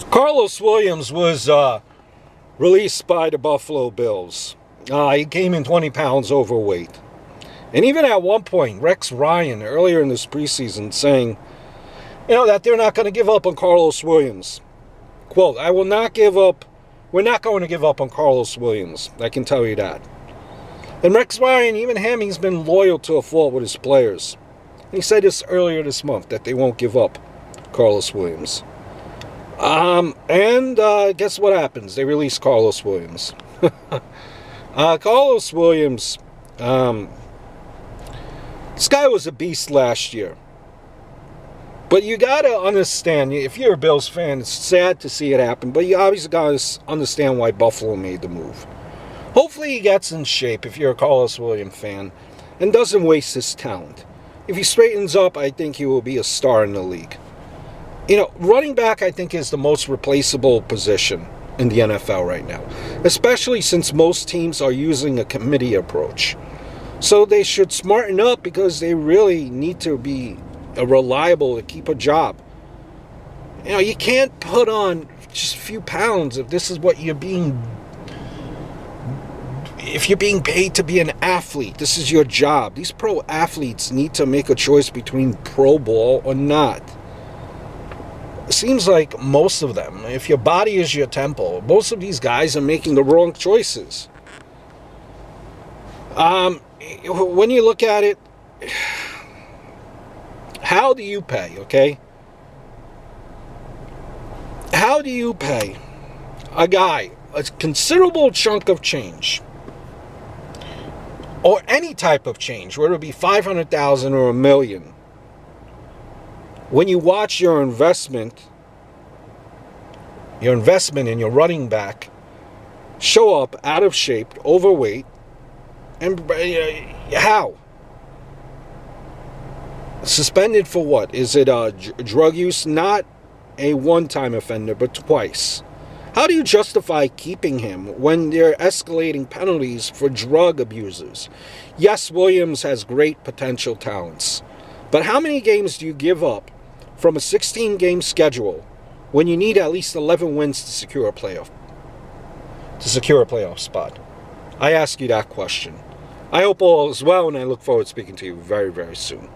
Karlos Williams was released by the Buffalo Bills. He came in 20 pounds overweight. And even at one point, Rex Ryan, earlier in this preseason, saying, that they're not going to give up on Karlos Williams. Quote, I will not give up. We're not going to give up on Karlos Williams. I can tell you that. And Rex Ryan, even him, he's been loyal to a fault with his players. And he said this earlier this month, that they won't give up Karlos Williams. Guess what happens? They release Karlos Williams. Karlos Williams, this guy was a beast last year. But you got to understand, if you're a Bills fan, it's sad to see it happen, but you obviously got to understand why Buffalo made the move. Hopefully he gets in shape if you're a Karlos Williams fan and doesn't waste his talent. If he straightens up, I think he will be a star in the league. Running back, I think, is the most replaceable position in the NFL right now, especially since most teams are using a committee approach. So they should smarten up because they really need to be reliable to keep a job. You can't put on just a few pounds if this is what if you're being paid to be an athlete. This is your job. These pro athletes need to make a choice between pro ball or not. It seems like most of them, if your body is your temple, most of these guys are making the wrong choices. When you look at it, how do you pay, okay? How do you pay a guy a considerable chunk of change, or any type of change, whether it be $500,000 or $1 million, when you watch your investment in your running back show up out of shape, overweight, and how? Suspended for what? Is it drug use? Not a one-time offender, but twice. How do you justify keeping him when they're escalating penalties for drug abusers? Yes, Williams has great potential talents, but how many games do you give up from a 16-game schedule when you need at least 11 wins to secure a playoff spot? I ask you that question. I hope all is well, and I look forward to speaking to you very, very soon.